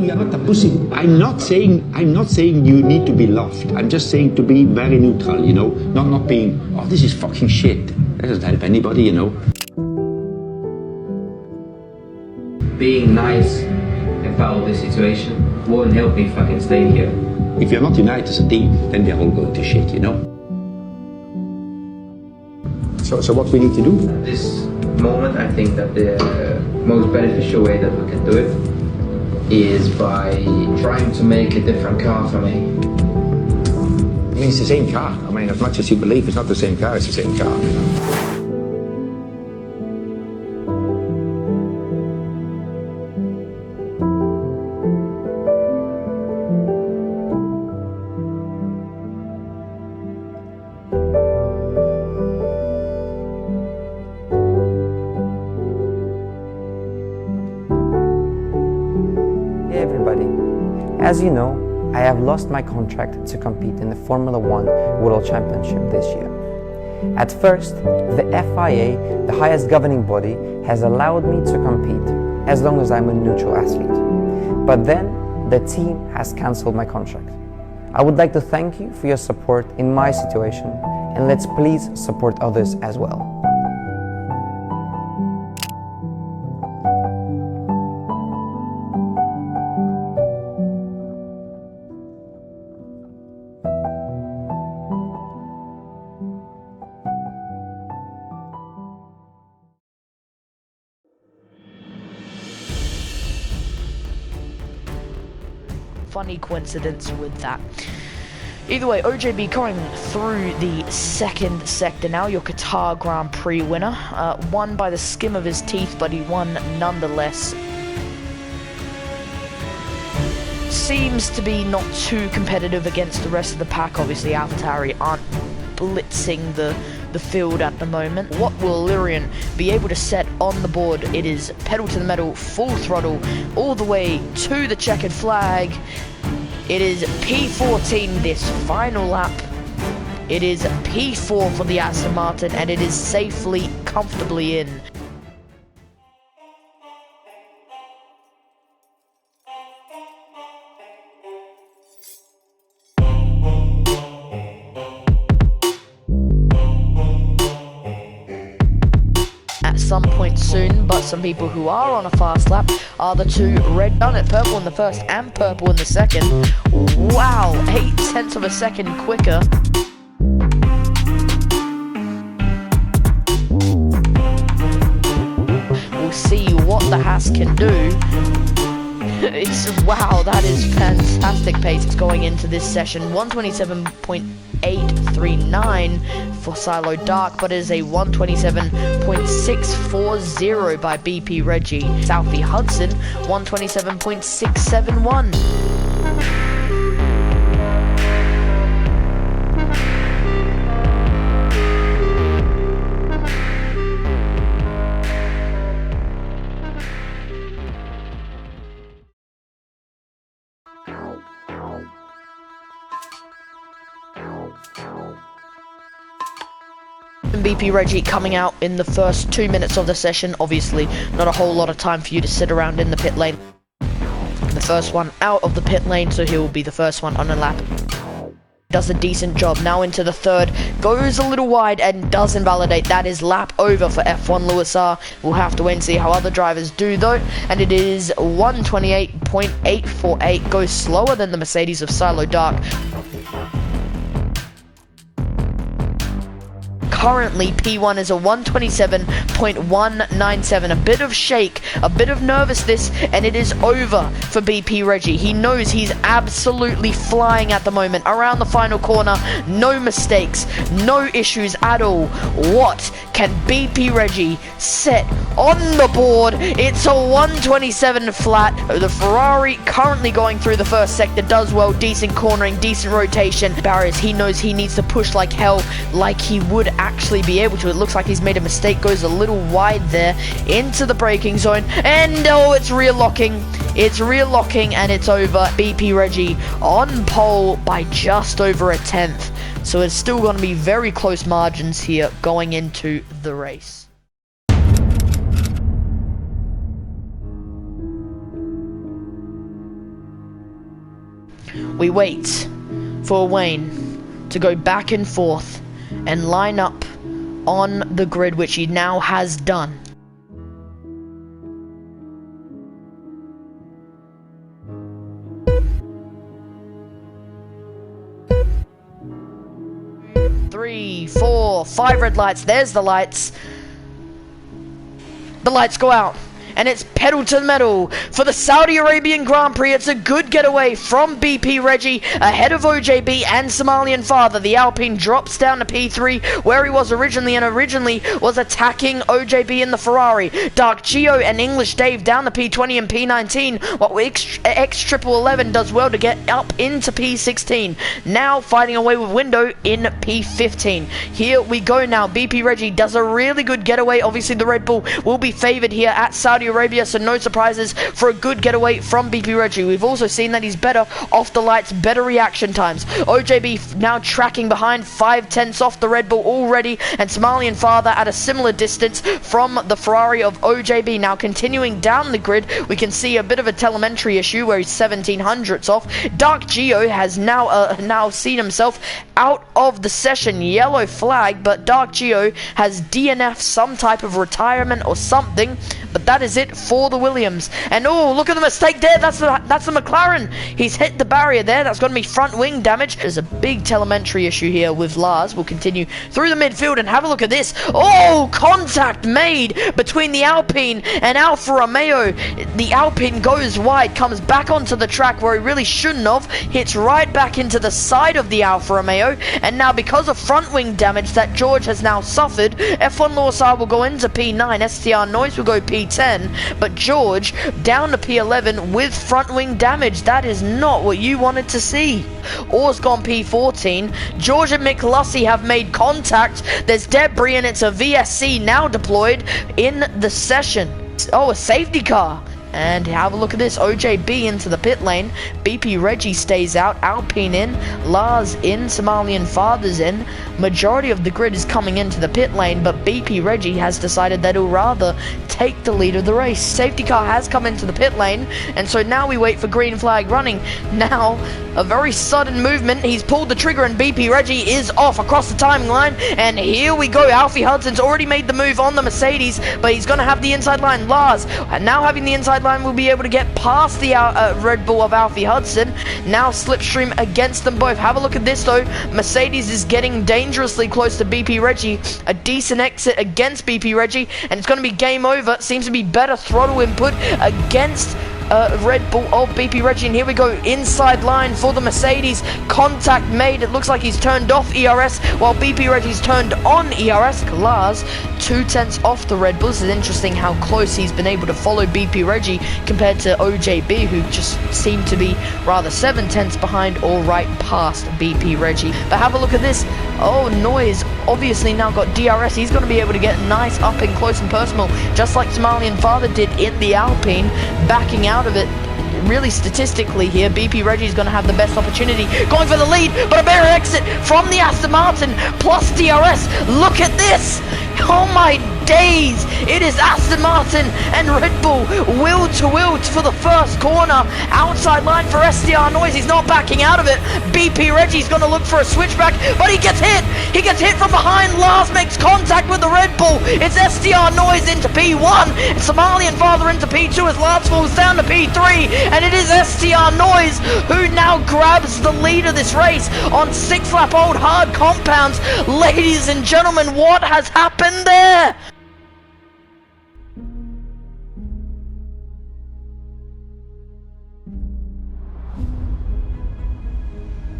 you're not a pussy. I'm not saying you need to be loved. I'm just saying to be very neutral, you know, not being, oh, this is fucking shit. That doesn't help anybody, you know. Being nice about the situation won't help me fucking stay here. If you're not united as a team, then we are all going to shit, you know. So what we need to do? At this moment, I think that the most beneficial way that we can do it is by trying to make a different car for me. I mean, it's the same car. I mean, as much as you believe it's not the same car, it's the same car, you know. Hey everybody, as you know, I have lost my contract to compete in the Formula 1 World Championship this year. At first, the FIA, the highest governing body, has allowed me to compete as long as I'm a neutral athlete. But then, the team has cancelled my contract. I would like to thank you for your support in my situation, and let's please support others as well. Funny coincidence with that. Either way, OJB going through the second sector now, your Qatar Grand Prix winner. Won by the skim of his teeth, but he won nonetheless. Seems to be not too competitive against the rest of the pack. Obviously, AlphaTauri aren't blitzing the field at the moment. What will Lyrian be able to set on the board? It is pedal to the metal, full throttle, all the way to the checkered flag. It is P14 this final lap. It is P4 for the Aston Martin, and it is safely, comfortably in. Some point soon, but some people who are on a fast lap are the two red done it, purple in the first and purple in the second. Wow, 0.8 of a second quicker. We'll see what the Haas can do. Wow, that is fantastic pace. It's going into this session. 127.839 for Silo Dark, but it is a 127.640 by BP Reggie. Southie Hudson, 127.671. BP Reggie coming out in the first 2 minutes of the session. Obviously, not a whole lot of time for you to sit around in the pit lane. The first one out of the pit lane, so he will be the first one on a lap. Does a decent job. Now into the third, goes a little wide and does invalidate. That is lap over for F1 Lewis R. We'll have to wait and see how other drivers do though. And it is 128.848. Goes slower than the Mercedes of Silo Dark. Currently, P1 is a 127.197. A bit of shake, a bit of nervousness, and it is over for BP Reggie. He knows he's absolutely flying at the moment. Around the final corner, no mistakes, no issues at all. What can BP Reggie set on the board? It's a 127 flat. The Ferrari currently going through the first sector does well. Decent cornering, decent rotation. Barriers, he knows he needs to push like hell, like he would actually be able to. It looks like he's made a mistake, goes a little wide there into the braking zone, and oh, it's rear locking, and it's over. BP Reggie on pole by just over a 10th, so it's still going to be very close margins here going into the race. we wait for Wayne to go back and forth and line up on the grid, which he now has done. Three, four, 5 red lights. There's the lights. The lights go out. And it's pedal to the metal for the Saudi Arabian Grand Prix. It's a good getaway from BP Reggie ahead of OJB and Somalian Father. The Alpine drops down to P3 where he was originally, and originally was attacking OJB in the Ferrari. Dark Geo and English Dave down to P20 and P19, while X1111 does well to get up into P16. Now fighting away with Window in P15. Here we go now. BP Reggie does a really good getaway. Obviously the Red Bull will be favored here at Saudi Arabia, so no surprises for a good getaway from BP Reggie. We've also seen that he's better off the lights, better reaction times. OJB now tracking behind, 5/10 off the Red Bull already, and Somalian Father at a similar distance from the Ferrari of OJB. Now continuing down the grid, we can see a bit of a telemetry issue where he's 1700ths off. Dark Geo has now seen himself out of the session. Yellow flag, but Dark Geo has DNF, some type of retirement or something, but that is it for the Williams. And oh, look at the mistake there. That's the McLaren. He's hit the barrier there. That's going to be front wing damage. There's a big telemetry issue here with Lars. We'll continue through the midfield and have a look at this. Oh, contact made between the Alpine and Alfa Romeo. The Alpine goes wide, comes back onto the track where he really shouldn't have, hits right back into the side of the Alfa Romeo, and now because of front wing damage that George has now suffered, F1 Lawsar will go into P9, STR Noise will go P10, but George down to P11 with front wing damage. That is not what you wanted to see. Orr's gone P14. George and McLussy have made contact. There's debris and it's a VSC now deployed in the session. Oh, a safety car. And have a look at this. OJB into the pit lane. BP Reggie stays out. Alpine in. Lars in. Somalian Father's in. Majority of the grid is coming into the pit lane, but BP Reggie has decided that he'll rather take the lead of the race. Safety car has come into the pit lane, and so now we wait for green flag running. Now, a very sudden movement. He's pulled the trigger and BP Reggie is off across the timing line, and here we go. Alfie Hudson's already made the move on the Mercedes, but he's going to have the inside line. Lars, now having the inside line, will be able to get past the Red Bull of Alfie Hudson. Now slipstream against them both. Have a look at this though. Mercedes is getting dangerously close to BP Reggie. A decent exit against BP Reggie, and it's going to be game over. It seems to be better throttle input against Red Bull of BP Reggie, and here we go, inside line for the Mercedes. Contact made. It looks like he's turned off ERS while BP Reggie's turned on ERS. Lars 2/10 off the Red Bull. This is interesting how close he's been able to follow BP Reggie compared to OJB, who just seemed to be rather 7/10 behind or right past BP Reggie. But have a look at this. Oh, Noise obviously now got DRS. He's going to be able to get nice up and close and personal, just like Somalian Father did in the Alpine, backing out of it. Really statistically here, BP Reggie's going to have the best opportunity, going for the lead, but a better exit from the Aston Martin plus DRS. Look at this. Oh my days, it is Aston Martin and Red Bull wheel to wheel for the first corner. Outside line for STR Noise. He's not backing out of it. BP Reggie's going to look for a switchback, but he gets hit. He gets hit from behind. Lars makes contact with the Red Bull. It's STR Noise into P1 and Somalian Father into P2 as Lars falls down to P3, and it is STR Noise who now grabs the lead of this race on 6-lap-old hard compounds. Ladies and gentlemen, what has happened there?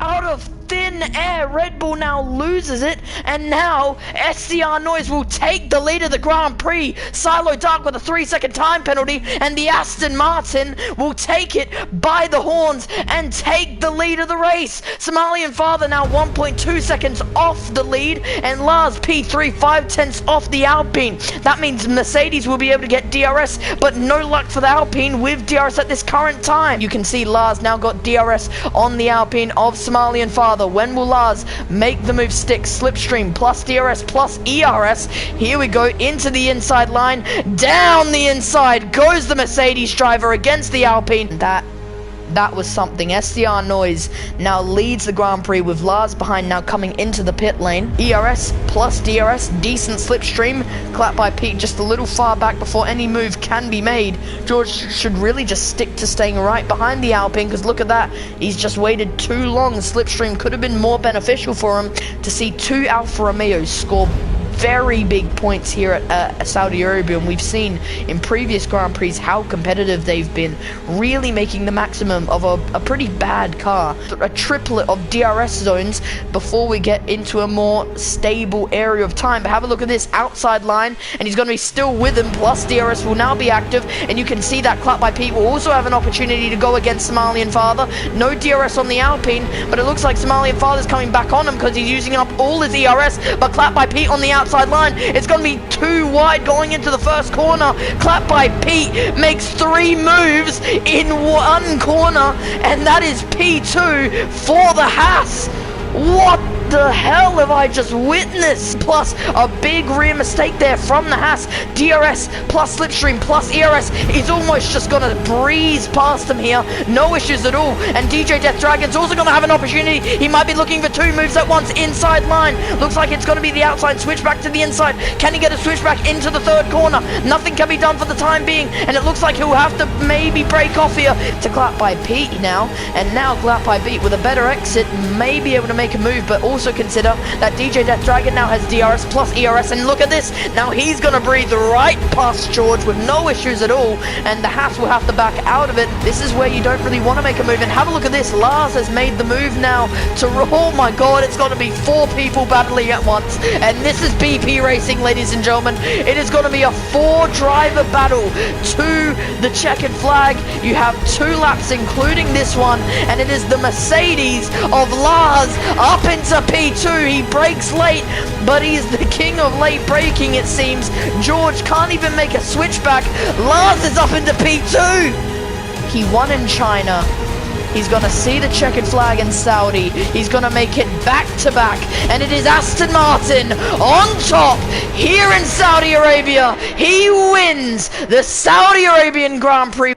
Out of thin air, Red Bull now loses it, and now SCR Noise will take the lead of the Grand Prix. Silo Dark with a 3-second time penalty, and the Aston Martin will take it by the horns and take the lead of the race. Somalian Father now 1.2 seconds off the lead, and Lars P3 5/10 off the Alpine. That means Mercedes will be able to get DRS, but no luck for the Alpine with DRS at this current time. You can see Lars now got DRS on the Alpine of Somalian Father. When will Lars make the move stick? Slipstream plus DRS plus ERS. Here we go into the inside line. Down the inside goes the Mercedes driver against the Alpine. That That was something. SDR Noise now leads the Grand Prix with Lars behind, now coming into the pit lane. ERS plus DRS, decent slipstream. Clapped by Pete just a little far back before any move can be made. George should really just stick to staying right behind the Alpine, because look at that. He's just waited too long. The slipstream could have been more beneficial for him to see two Alfa Romeos score very big points here at Saudi Arabia, and we've seen in previous Grand Prix how competitive they've been, really making the maximum of a pretty bad car. A triplet of DRS zones before we get into a more stable area of time. But have a look at this outside line, and he's going to be still with him, plus DRS will now be active, and you can see that Clap by Pete will also have an opportunity to go against Somalian Father. No DRS on the Alpine, but it looks like Somalian Father's coming back on him because he's using up all his ERS, but Clap by Pete on the outside line. It's going to be too wide going into the first corner. Clap by Pete makes 3 moves in 1 corner, and that is P2 for the Haas. What the hell have I just witnessed? Plus a big rear mistake there from the Haas. DRS plus slipstream plus ERS is almost just gonna breeze past him here, no issues at all. And DJ Death Dragon's also gonna have an opportunity. He might be looking for 2 moves at once. Inside line, looks like it's gonna be the outside switch back to the inside. Can he get a switch back into the 3rd corner? Nothing can be done for the time being, and it looks like he'll have to maybe break off here to Clap by Pete now. And now Clap by Pete with a better exit may be able to make a move, but also consider that DJ Death Dragon now has DRS plus ERS, and look at this. Now he's gonna breathe right past George with no issues at all, and the Haas will have to back out of it. This is where you don't really want to make a move, and have a look at this. Lars has made the move now to, oh my god, it's gonna be 4 people battling at once, and this is BP Racing, ladies and gentlemen. It is gonna be a 4-driver battle to the checkered flag. You have 2 laps including this one, and it is the Mercedes of Lars up into P2. He breaks late, but he's the king of late braking, it seems. George can't even make a switchback. Lars is up into P2. He won in China. He's going to see the checkered flag in Saudi. He's going to make it back to back. And it is Aston Martin on top here in Saudi Arabia. He wins the Saudi Arabian Grand Prix.